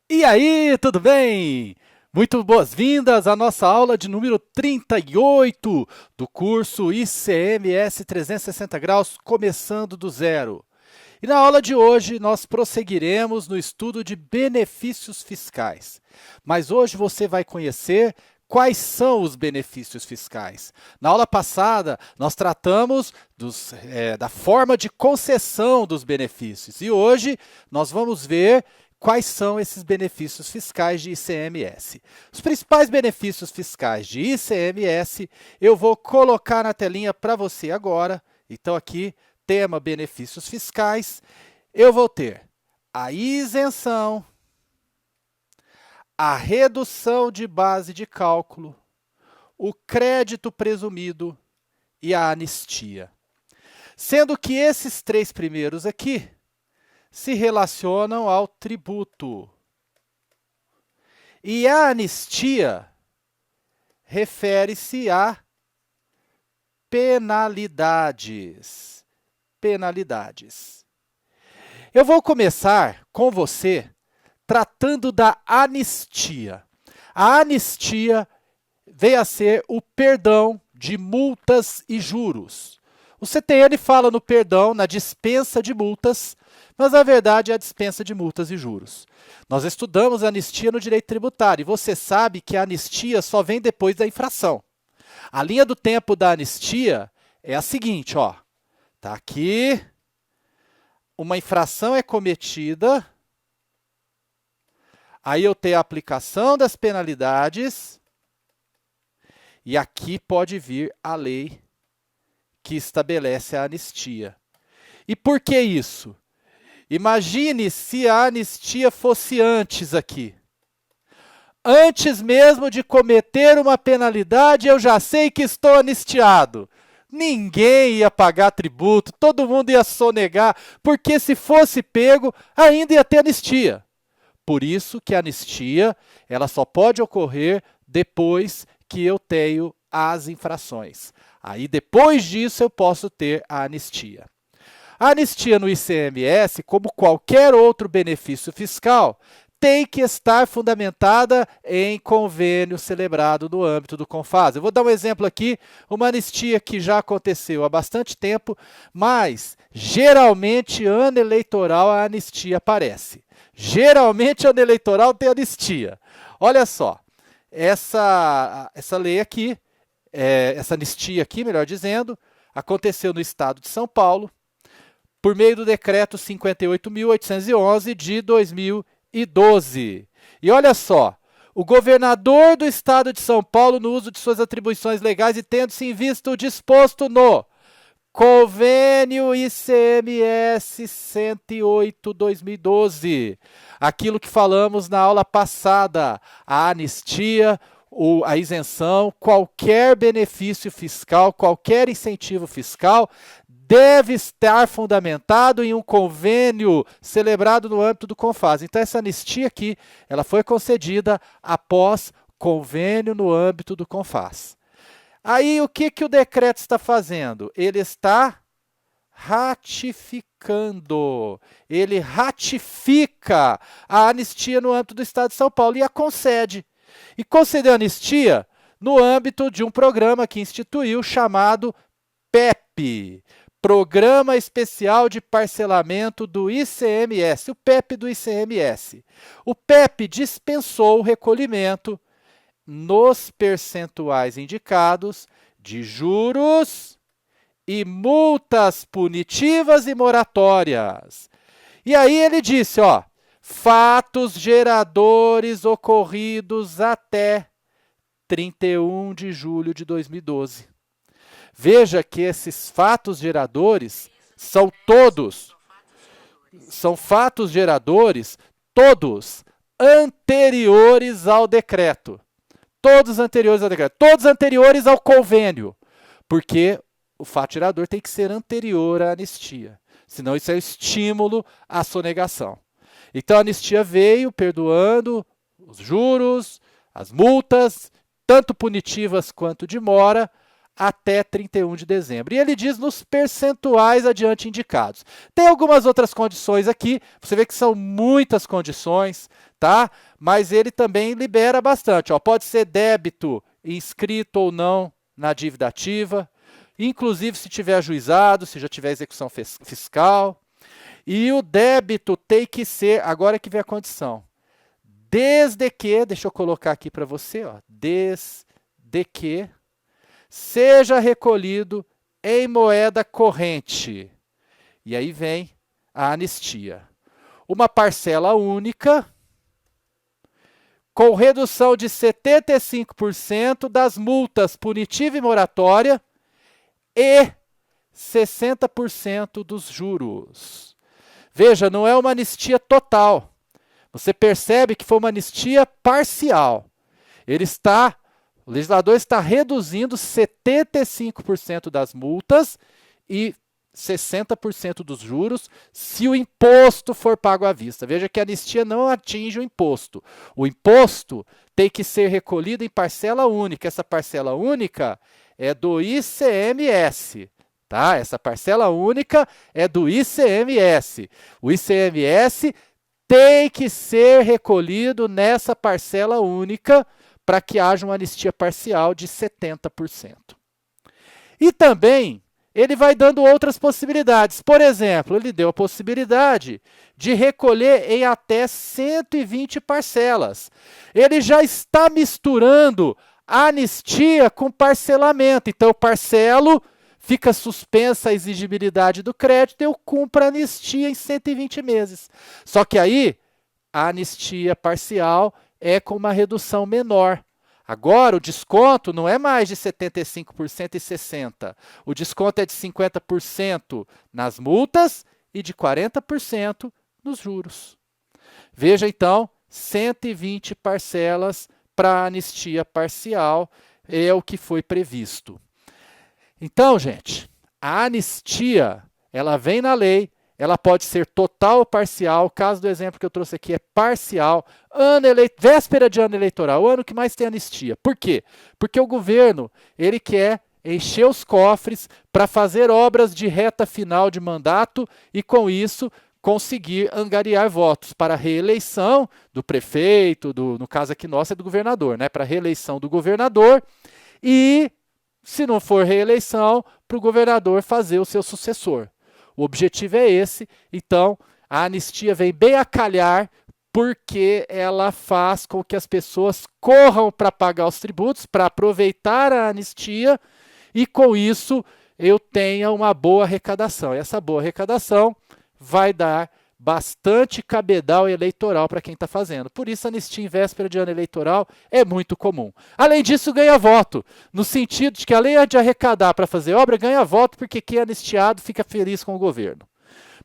E aí, tudo bem? Muito boas-vindas à nossa aula de número 38 do curso ICMS 360 graus, começando do zero. E na aula de hoje nós prosseguiremos no estudo de benefícios fiscais. Mas hoje você vai conhecer quais são os benefícios fiscais. Na aula passada nós tratamos da forma de concessão dos benefícios e hoje nós vamos ver quais são esses benefícios fiscais de ICMS. Os principais benefícios fiscais de ICMS eu vou colocar na telinha para você agora. Então aqui, tema benefícios fiscais, eu vou ter a isenção, a redução de base de cálculo, o crédito presumido e a anistia. Sendo que esses três primeiros aqui se relacionam ao tributo. E a anistia refere-se a penalidades. Penalidades. Eu vou começar com você tratando da anistia. A anistia veio a ser o perdão de multas e juros. O CTN fala no perdão, na dispensa de multas, mas na verdade é a dispensa de multas e juros. Nós estudamos a anistia no direito tributário e você sabe que a anistia só vem depois da infração. A linha do tempo da anistia é a seguinte, ó. Tá aqui, uma infração é cometida, aí eu tenho a aplicação das penalidades e aqui pode vir a lei que estabelece a anistia. E por que isso? Imagine se a anistia fosse antes aqui. Antes mesmo de cometer uma penalidade, eu já sei que estou anistiado. Ninguém ia pagar tributo, todo mundo ia sonegar, porque se fosse pego, ainda ia ter anistia. Por isso que a anistia, ela só pode ocorrer depois que eu tenho as infrações. Aí, depois disso, eu posso ter a anistia. A anistia no ICMS, como qualquer outro benefício fiscal, tem que estar fundamentada em convênio celebrado no âmbito do CONFAS. Eu vou dar um exemplo aqui, uma anistia que já aconteceu há bastante tempo, mas geralmente ano eleitoral a anistia aparece. Geralmente ano eleitoral tem anistia. Olha só, essa lei aqui, essa anistia aqui, melhor dizendo, aconteceu no estado de São Paulo, por meio do decreto 58.811 de 2012. E olha só, o governador do estado de São Paulo, no uso de suas atribuições legais e tendo-se em vista o disposto no Convênio ICMS 108/2012, aquilo que falamos na aula passada, a anistia, a isenção, qualquer benefício fiscal, qualquer incentivo fiscal, deve estar fundamentado em um convênio celebrado no âmbito do CONFAS. Então, essa anistia aqui, ela foi concedida após convênio no âmbito do CONFAS. Aí, o que o decreto está fazendo? Ele está ratificando. Ele ratifica a anistia no âmbito do Estado de São Paulo e a concede. E concedeu anistia no âmbito de um programa que instituiu chamado PEP, Programa Especial de Parcelamento do ICMS, o PEP do ICMS. O PEP dispensou o recolhimento nos percentuais indicados de juros e multas punitivas e moratórias. E aí ele disse, ó, fatos geradores ocorridos até 31 de julho de 2012. Veja que esses fatos geradores são fatos geradores todos anteriores ao decreto. Todos anteriores ao decreto, todos anteriores ao convênio, porque o fato gerador tem que ser anterior à anistia, senão isso é um estímulo à sonegação. Então a anistia veio perdoando os juros, as multas, tanto punitivas quanto de mora, até 31 de dezembro. E ele diz nos percentuais adiante indicados. Tem algumas outras condições aqui, você vê que são muitas condições, tá? Mas ele também libera bastante. Ó, pode ser débito inscrito ou não na dívida ativa, inclusive se tiver ajuizado, se já tiver execução fiscal. E o débito tem que ser, agora que vem a condição, desde que, deixa eu colocar aqui para você, ó, desde que seja recolhido em moeda corrente. E aí vem a anistia. Uma parcela única, com redução de 75% das multas punitiva e moratória e 60% dos juros. Veja, não é uma anistia total. Você percebe que foi uma anistia parcial. O legislador está reduzindo 75% das multas e 60% dos juros se o imposto for pago à vista. Veja que a anistia não atinge o imposto. O imposto tem que ser recolhido em parcela única. Essa parcela única é do ICMS. Tá? Essa parcela única é do ICMS. O ICMS tem que ser recolhido nessa parcela única para que haja uma anistia parcial de 70%. E também ele vai dando outras possibilidades. Por exemplo, ele deu a possibilidade de recolher em até 120 parcelas. Ele já está misturando a anistia com parcelamento. Então, eu parcelo, fica suspensa a exigibilidade do crédito, eu cumpro a anistia em 120 meses. Só que aí, a anistia parcial é com uma redução menor. Agora, o desconto não é mais de 75% e 60%. O desconto é de 50% nas multas e de 40% nos juros. Veja, então, 120 parcelas para anistia parcial é o que foi previsto. Então, gente, a anistia, ela vem na lei, ela pode ser total ou parcial. O caso do exemplo que eu trouxe aqui é parcial. Véspera de ano eleitoral, o ano que mais tem anistia. Por quê? Porque o governo, ele quer encher os cofres para fazer obras de reta final de mandato e, com isso, conseguir angariar votos para a reeleição do prefeito, no caso aqui nosso é do governador, né? Para a reeleição do governador e, se não for reeleição, para o governador fazer o seu sucessor. O objetivo é esse, então a anistia vem bem a calhar porque ela faz com que as pessoas corram para pagar os tributos, para aproveitar a anistia e com isso eu tenha uma boa arrecadação. E essa boa arrecadação vai dar bastante cabedal eleitoral para quem está fazendo. Por isso, a anistia em véspera de ano eleitoral é muito comum. Além disso, ganha voto, no sentido de que, além de arrecadar para fazer obra, ganha voto porque quem é anistiado fica feliz com o governo.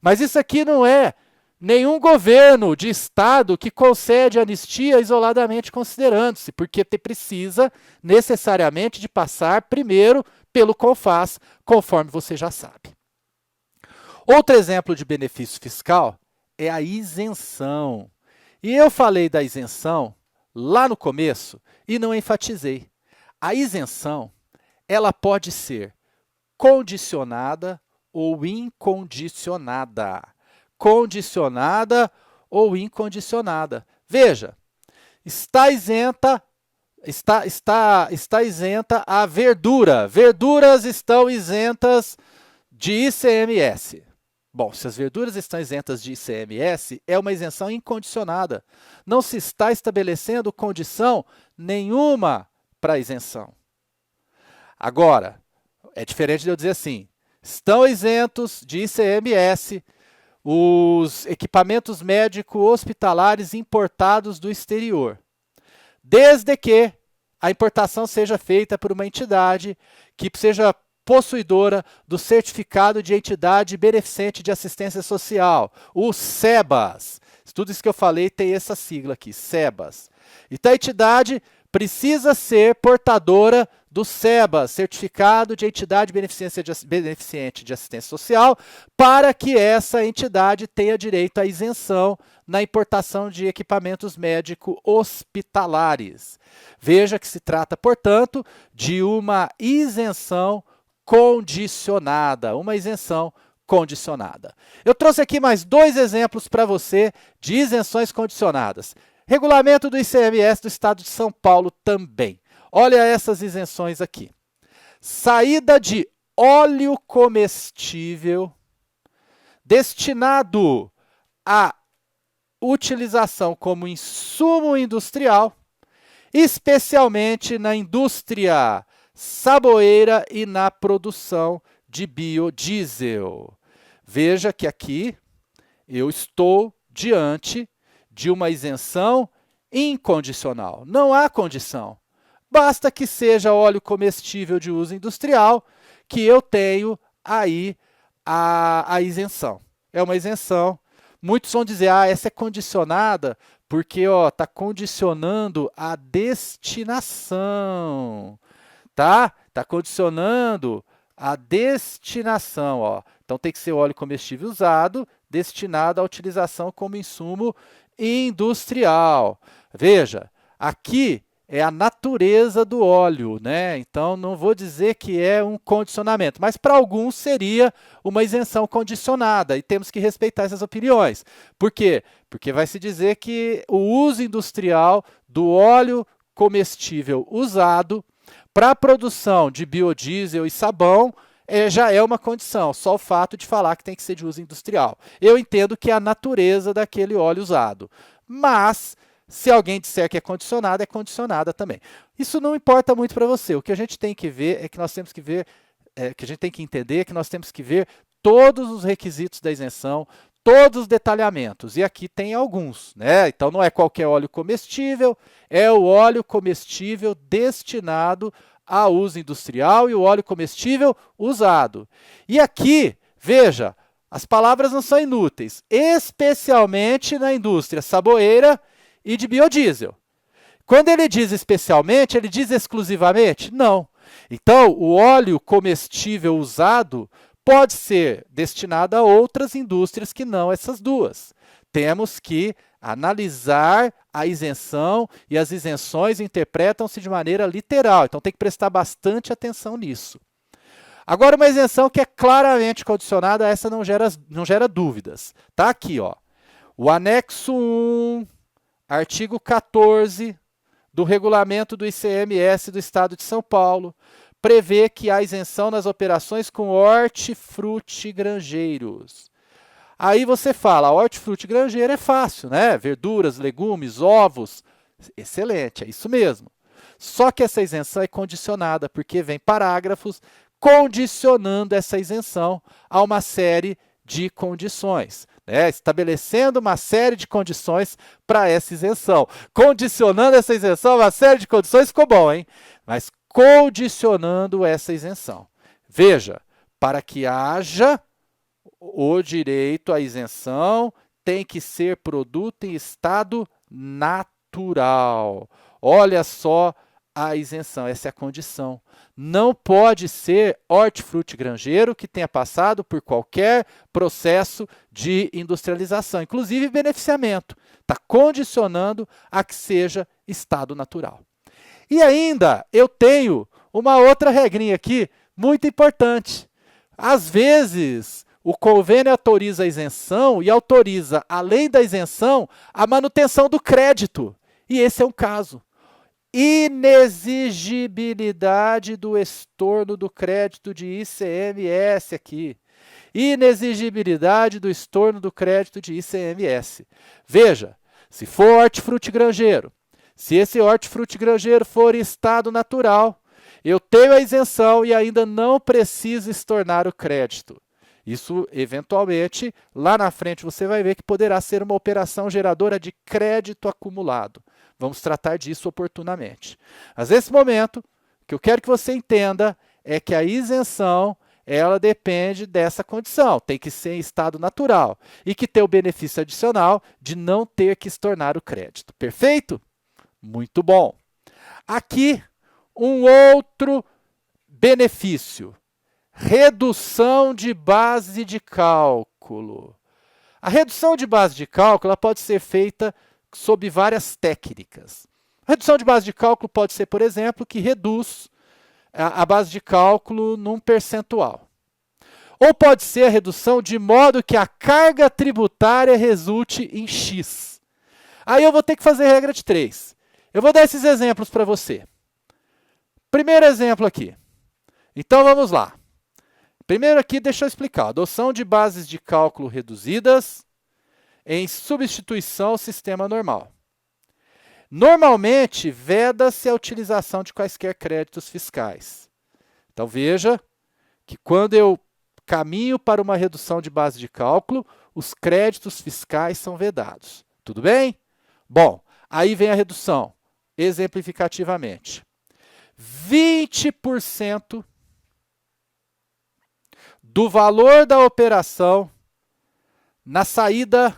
Mas isso aqui não é nenhum governo de estado que concede anistia isoladamente considerando-se, porque precisa necessariamente de passar primeiro pelo CONFAS, conforme você já sabe. Outro exemplo de benefício fiscal é a isenção. E eu falei da isenção lá no começo e não enfatizei. A isenção, ela pode ser condicionada ou incondicionada. Condicionada ou incondicionada. Veja, está isenta a verdura. Verduras estão isentas de ICMS. Bom, se as verduras estão isentas de ICMS, é uma isenção incondicionada. Não se está estabelecendo condição nenhuma para isenção. Agora, é diferente de eu dizer assim, estão isentos de ICMS os equipamentos médico-hospitalares importados do exterior, desde que a importação seja feita por uma entidade que seja possuidora do Certificado de Entidade Beneficente de Assistência Social, o SEBAS. Tudo isso que eu falei tem essa sigla aqui, SEBAS. Então, a entidade precisa ser portadora do SEBA, Certificado de Entidade Beneficente de Assistência Social, para que essa entidade tenha direito à isenção na importação de equipamentos médico-hospitalares. Veja que se trata, portanto, de uma isenção condicionada, Eu trouxe aqui mais 2 exemplos para você de isenções condicionadas. Regulamento do ICMS do Estado de São Paulo também. Olha essas isenções aqui. Saída de óleo comestível destinado à utilização como insumo industrial, especialmente na indústria saboeira e na produção de biodiesel. Veja que aqui eu estou diante de uma isenção incondicional. Não há condição. Basta que seja óleo comestível de uso industrial que eu tenho aí a isenção. É uma isenção. Muitos vão dizer, essa é condicionada porque está condicionando a destinação. Tá? Está condicionando a destinação. Ó. Então tem que ser óleo comestível usado, destinado à utilização como insumo industrial. Veja, aqui é a natureza do óleo, né? Então não vou dizer que é um condicionamento, mas para alguns seria uma isenção condicionada e temos que respeitar essas opiniões. Por quê? Porque vai se dizer que o uso industrial do óleo comestível usado para a produção de biodiesel e sabão já é uma condição, só o fato de falar que tem que ser de uso industrial. Eu entendo que é a natureza daquele óleo usado, mas se alguém disser que é condicionada também. Isso não importa muito para você. O que a gente tem que ver é que nós temos que ver, que a gente tem que entender é que nós temos que ver todos os requisitos da isenção, todos os detalhamentos. E aqui tem alguns, né? Então não é qualquer óleo comestível, é o óleo comestível destinado a uso industrial e o óleo comestível usado. E aqui, veja, as palavras não são inúteis, especialmente na indústria saboeira e de biodiesel. Quando ele diz especialmente, ele diz exclusivamente? Não. Então, o óleo comestível usado pode ser destinado a outras indústrias que não essas duas. Temos que analisar a isenção e as isenções interpretam-se de maneira literal. Então, tem que prestar bastante atenção nisso. Agora, uma isenção que é claramente condicionada, essa não gera dúvidas. Está aqui, ó. O anexo 1, artigo 14 do regulamento do ICMS do Estado de São Paulo, prevê que há isenção nas operações com hortifrutigranjeiros. Aí você fala, hortifrutigranjeiro é fácil, né? Verduras, legumes, ovos. Excelente, é isso mesmo. Só que essa isenção é condicionada, porque vem parágrafos condicionando essa isenção a uma série de condições, né? Estabelecendo uma série de condições para essa isenção. Condicionando essa isenção a uma série de condições ficou bom, hein? Mas condicionando essa isenção. Veja, para que haja o direito à isenção, tem que ser produto em estado natural. Olha só a isenção, essa é a condição. Não pode ser hortifrutigranjeiro que tenha passado por qualquer processo de industrialização, inclusive beneficiamento. Está condicionando a que seja estado natural. E ainda eu tenho uma outra regrinha aqui muito importante. Às vezes, o convênio autoriza a isenção e autoriza, além da isenção, a manutenção do crédito. E esse é um caso. Inexigibilidade do estorno do crédito de ICMS aqui. Inexigibilidade do estorno do crédito de ICMS. Veja, se for hortifrutigranjeiro, se esse hortifrutigranjeiro for em estado natural, eu tenho a isenção e ainda não preciso estornar o crédito. Isso, eventualmente, lá na frente você vai ver que poderá ser uma operação geradora de crédito acumulado. Vamos tratar disso oportunamente. Mas nesse momento, o que eu quero que você entenda é que a isenção, ela depende dessa condição. Tem que ser em estado natural e que ter o benefício adicional de não ter que estornar o crédito. Perfeito? Muito bom. Aqui, um outro benefício. Redução de base de cálculo. A redução de base de cálculo ela pode ser feita sob várias técnicas. A redução de base de cálculo pode ser, por exemplo, que reduz a base de cálculo num percentual. Ou pode ser a redução de modo que a carga tributária resulte em X. Aí eu vou ter que fazer regra de 3. Eu vou dar esses exemplos para você. Primeiro exemplo aqui. Então vamos lá. Primeiro aqui, deixa eu explicar. Adoção de bases de cálculo reduzidas em substituição ao sistema normal. Normalmente, veda-se a utilização de quaisquer créditos fiscais. Então veja que quando eu caminho para uma redução de base de cálculo, os créditos fiscais são vedados. Tudo bem? Bom, aí vem a redução, exemplificativamente. 20% do valor da operação na saída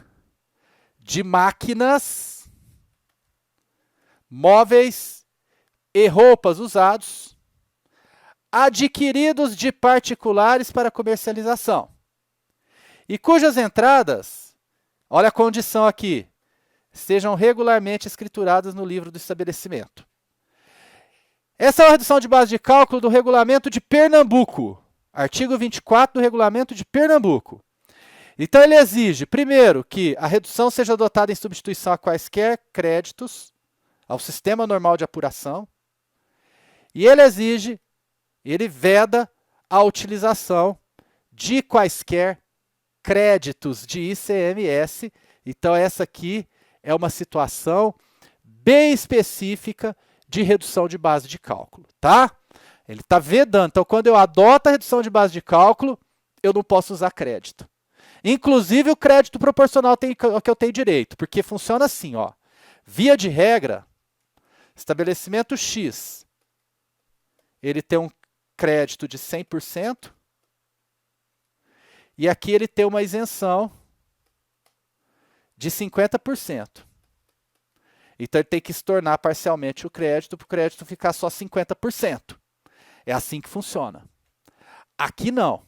de máquinas, móveis e roupas usados, adquiridos de particulares para comercialização, e cujas entradas, olha a condição aqui, sejam regularmente escrituradas no livro do estabelecimento. Essa é a redução de base de cálculo do Regulamento de Pernambuco, artigo 24 do Regulamento de Pernambuco. Então ele exige, primeiro, que a redução seja adotada em substituição a quaisquer créditos, ao sistema normal de apuração, e ele veda a utilização de quaisquer créditos de ICMS. Então essa aqui é uma situação bem específica de redução de base de cálculo, tá? Ele está vedando. Então, quando eu adoto a redução de base de cálculo, eu não posso usar crédito. Inclusive, o crédito proporcional ao que eu tenho direito, porque funciona assim, ó. Via de regra, estabelecimento X, ele tem um crédito de 100%, e aqui ele tem uma isenção de 50%. Então, ele tem que estornar parcialmente o crédito, para o crédito ficar só 50%. É assim que funciona. Aqui não.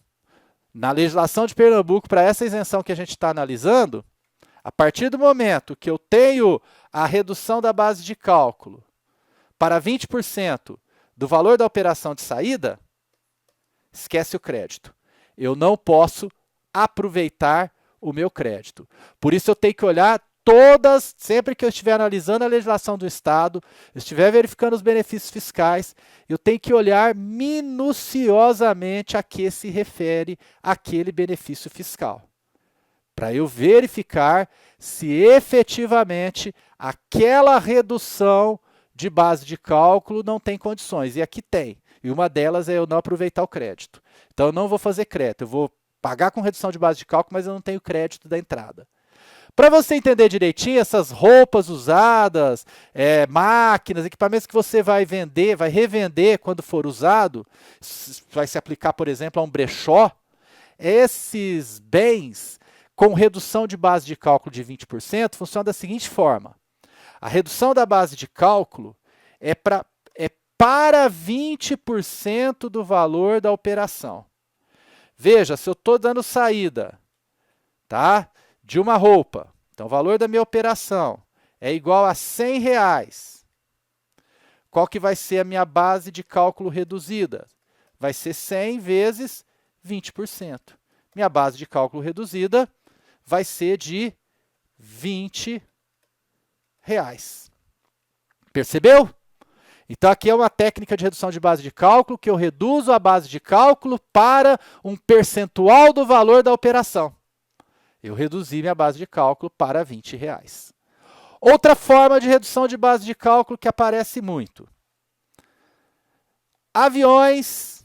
Na legislação de Pernambuco, para essa isenção que a gente está analisando, a partir do momento que eu tenho a redução da base de cálculo para 20% do valor da operação de saída, esquece o crédito. Eu não posso aproveitar o meu crédito. Por isso eu tenho que olhar sempre que eu estiver analisando a legislação do Estado, eu estiver verificando os benefícios fiscais, eu tenho que olhar minuciosamente a que se refere aquele benefício fiscal, para eu verificar se efetivamente aquela redução de base de cálculo não tem condições. E aqui tem. E uma delas é eu não aproveitar o crédito. Então eu não vou fazer crédito, eu vou pagar com redução de base de cálculo, mas eu não tenho crédito da entrada. Para você entender direitinho, essas roupas usadas, máquinas, equipamentos que você vai vender, vai revender quando for usado, vai se aplicar, por exemplo, a um brechó, esses bens com redução de base de cálculo de 20% funcionam da seguinte forma. A redução da base de cálculo é para 20% do valor da operação. Veja, se eu estou dando saída, tá? De uma roupa, então o valor da minha operação é igual a R$100. Qual que vai ser a minha base de cálculo reduzida? Vai ser 100 vezes 20%. Minha base de cálculo reduzida vai ser de R$20. Percebeu? Então aqui é uma técnica de redução de base de cálculo que eu reduzo a base de cálculo para um percentual do valor da operação. Eu reduzi minha base de cálculo para R$20. Outra forma de redução de base de cálculo que aparece muito. Aviões,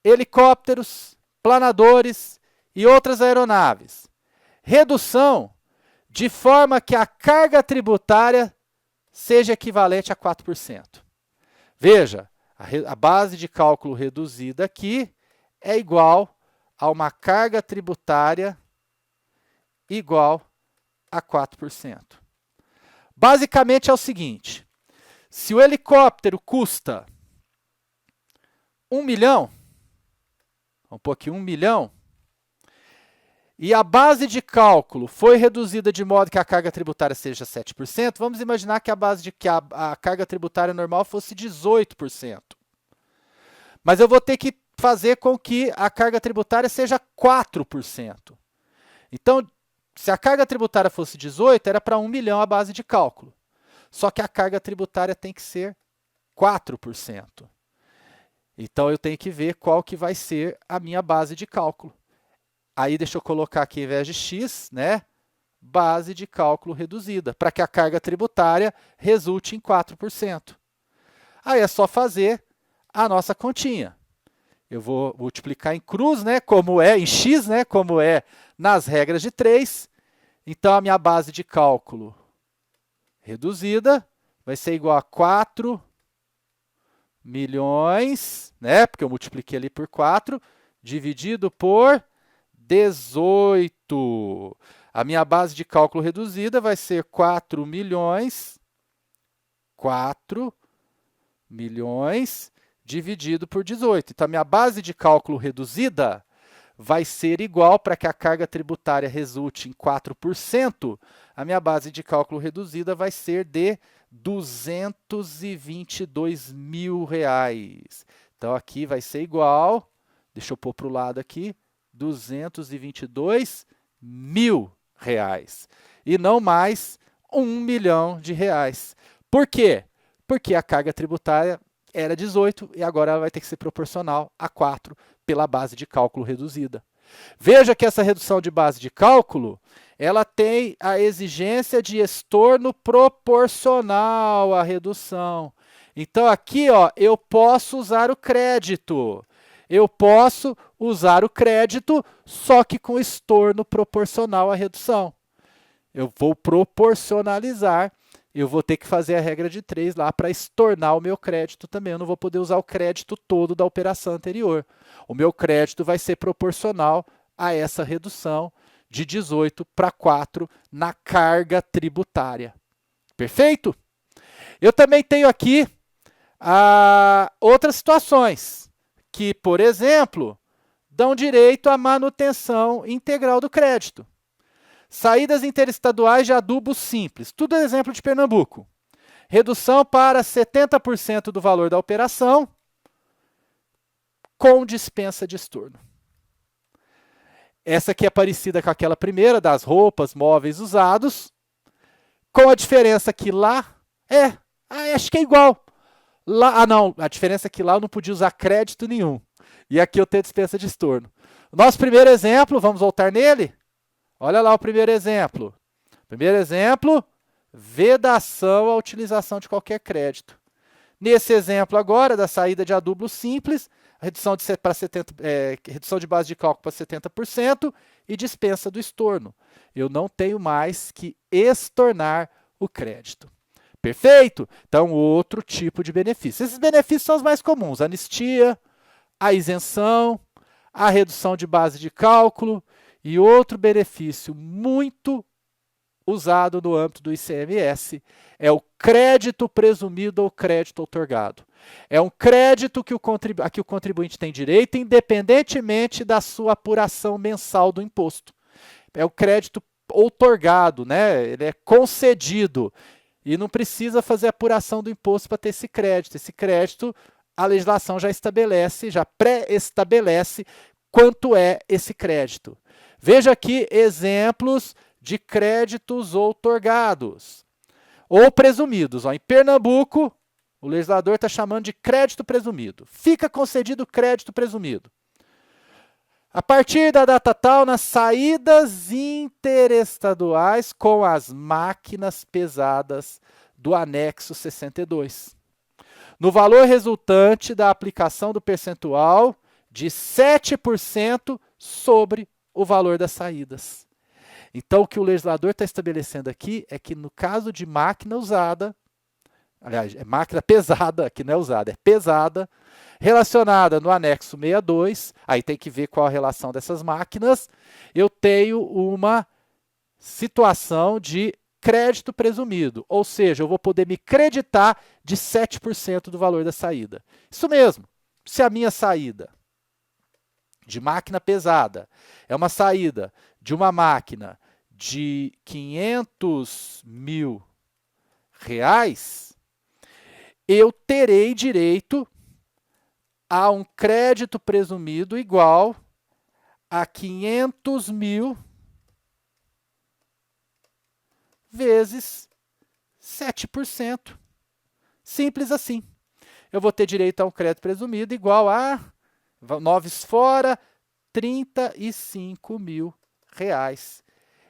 helicópteros, planadores e outras aeronaves. Redução de forma que a carga tributária seja equivalente a 4%. Veja, a base de cálculo reduzida aqui é igual a uma carga tributária igual a 4%. Basicamente é o seguinte, Se o helicóptero custa 1 milhão, vamos pôr aqui 1 milhão, e a base de cálculo foi reduzida de modo que a carga tributária seja 7%, vamos imaginar que a carga tributária normal fosse 18%. Mas eu vou ter que fazer com que a carga tributária seja 4%. Então, se a carga tributária fosse 18, era para 1 milhão a base de cálculo. Só que a carga tributária tem que ser 4%. Então, eu tenho que ver qual que vai ser a minha base de cálculo. Aí, deixa eu colocar aqui, ao invés de x, né, base de cálculo reduzida, para que a carga tributária resulte em 4%. Aí é só fazer a nossa continha. Eu vou multiplicar em cruz, né, como é em x, né, como é nas regras de 3. Então, a minha base de cálculo reduzida vai ser igual a 4 milhões, né, porque eu multipliquei ali por 4, dividido por 18. A minha base de cálculo reduzida vai ser 4 milhões dividido por 18. Então, a minha base de cálculo reduzida vai ser igual, para que a carga tributária resulte em 4%, a minha base de cálculo reduzida vai ser de R$ 222 mil. Então, aqui vai ser igual, deixa eu pôr para o lado aqui, R$ 222 mil. E não mais R$ 1 milhão. Por quê? Porque a carga tributária era 18 e agora ela vai ter que ser proporcional a 4 pela base de cálculo reduzida. Veja que essa redução de base de cálculo, ela tem a exigência de estorno proporcional à redução. Então, aqui, ó, eu posso usar o crédito. Só que com estorno proporcional à redução. Eu vou proporcionalizar. Eu vou ter que fazer a regra de 3 lá para estornar o meu crédito também. Eu não vou poder usar o crédito todo da operação anterior. O meu crédito vai ser proporcional a essa redução de 18 para 4 na carga tributária. Perfeito? Eu também tenho aqui outras situações que, por exemplo, dão direito à manutenção integral do crédito. Saídas interestaduais de adubo simples. Tudo é exemplo de Pernambuco. Redução para 70% do valor da operação com dispensa de estorno. Essa aqui é parecida com aquela primeira, das roupas, móveis usados, com a diferença que lá acho que é igual. Lá, não, a diferença é que lá eu não podia usar crédito nenhum. E aqui eu tenho dispensa de estorno. Nosso primeiro exemplo, vamos voltar nele? Olha lá o primeiro exemplo. Primeiro exemplo, vedação à utilização de qualquer crédito. Nesse exemplo agora, da saída de adubo simples, a redução redução de base de cálculo para 70% e dispensa do estorno. Eu não tenho mais que estornar o crédito. Perfeito? Então, outro tipo de benefício. Esses benefícios são os mais comuns. A anistia, a isenção, a redução de base de cálculo. E outro benefício muito usado no âmbito do ICMS é o crédito presumido ou crédito outorgado. É um crédito a que o contribuinte tem direito, independentemente da sua apuração mensal do imposto. É o crédito outorgado, né? Ele é concedido e não precisa fazer apuração do imposto para ter esse crédito. Esse crédito, a legislação já estabelece, já pré-estabelece quanto é esse crédito. Veja aqui exemplos de créditos outorgados ou presumidos. Em Pernambuco, o legislador está chamando de crédito presumido. Fica concedido crédito presumido. A partir da data tal, nas saídas interestaduais com as máquinas pesadas do anexo 62. No valor resultante da aplicação do percentual de 7% sobre o valor das saídas. Então, o que o legislador está estabelecendo aqui é que no caso de máquina usada, aliás, é máquina pesada, que não é usada, é pesada, relacionada no anexo 62, aí tem que ver qual a relação dessas máquinas, eu tenho uma situação de crédito presumido, ou seja, eu vou poder me creditar de 7% do valor da saída. Isso mesmo, se a minha saída de máquina pesada é uma saída de uma máquina de R$ 500.000, eu terei direito a um crédito presumido igual a 500.000 vezes 7%. Simples assim. Eu vou ter direito a um crédito presumido igual a 9 fora, R$ 35.000.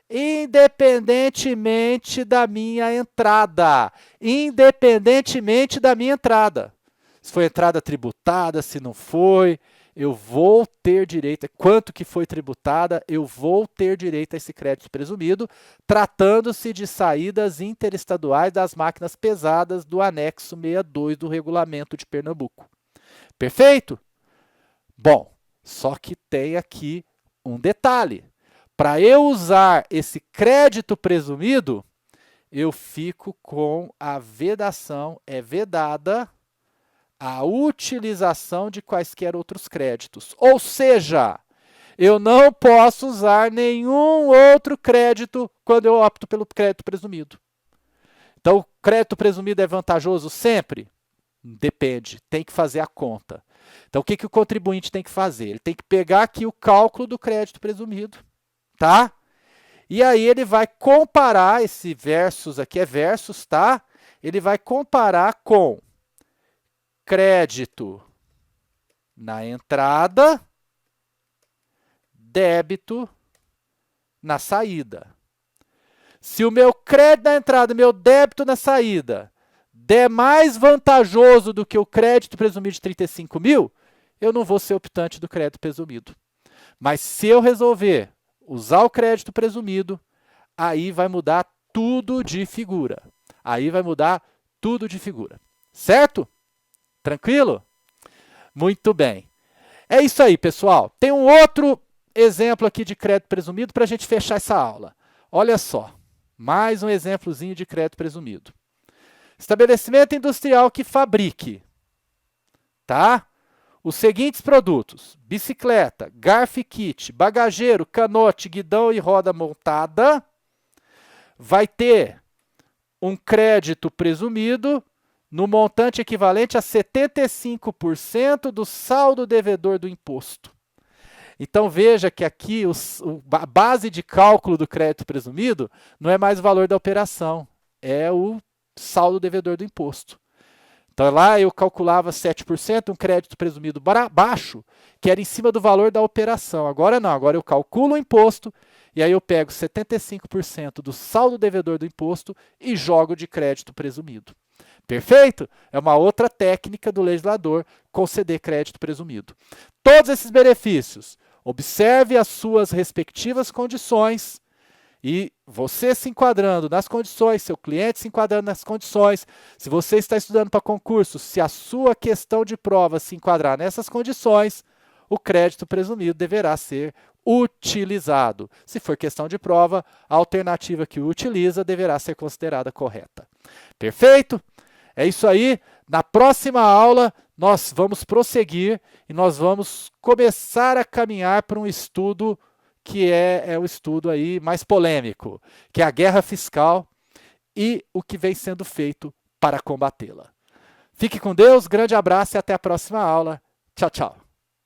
Independentemente da minha entrada. Independentemente da minha entrada. Se foi entrada tributada, se não foi, eu vou ter direito, quanto que foi tributada, eu vou ter direito a esse crédito presumido, tratando-se de saídas interestaduais das máquinas pesadas do anexo 62 do Regulamento de Pernambuco. Perfeito? Bom, só que tem aqui um detalhe. Para eu usar esse crédito presumido, eu fico com a vedação, é vedada a utilização de quaisquer outros créditos. Ou seja, eu não posso usar nenhum outro crédito quando eu opto pelo crédito presumido. Então, o crédito presumido é vantajoso sempre? Depende, tem que fazer a conta. Então, o que o contribuinte tem que fazer? Ele tem que pegar aqui o cálculo do crédito presumido, tá? E aí ele vai comparar, esse versus aqui é versus, tá? Ele vai comparar com crédito na entrada, débito na saída. Se o meu crédito na entrada e meu débito na saída der mais vantajoso do que o crédito presumido de 35.000, eu não vou ser optante do crédito presumido. Mas se eu resolver usar o crédito presumido, aí vai mudar tudo de figura. Aí vai mudar tudo de figura. Certo? Tranquilo? Muito bem. É isso aí, pessoal. Tem um outro exemplo aqui de crédito presumido para a gente fechar essa aula. Olha só, mais um exemplozinho de crédito presumido. Estabelecimento industrial que fabrique, tá? Os seguintes produtos: bicicleta, garfo e kit, bagageiro, canote, guidão e roda montada, vai ter um crédito presumido no montante equivalente a 75% do saldo devedor do imposto. Então veja que aqui a base de cálculo do crédito presumido não é mais o valor da operação, é o saldo devedor do imposto. Então lá eu calculava 7%, um crédito presumido baixo, que era em cima do valor da operação. Agora não, agora eu calculo o imposto e aí eu pego 75% do saldo devedor do imposto e jogo de crédito presumido. Perfeito? É uma outra técnica do legislador conceder crédito presumido. Todos esses benefícios, observe as suas respectivas condições e você se enquadrando nas condições, seu cliente se enquadrando nas condições, se você está estudando para concurso, se a sua questão de prova se enquadrar nessas condições, o crédito presumido deverá ser utilizado. Se for questão de prova, a alternativa que o utiliza deverá ser considerada correta. Perfeito? É isso aí. Na próxima aula, nós vamos prosseguir e nós vamos começar a caminhar para um estudo que é o estudo aí mais polêmico, que é a guerra fiscal e o que vem sendo feito para combatê-la. Fique com Deus, grande abraço e até a próxima aula. Tchau, tchau.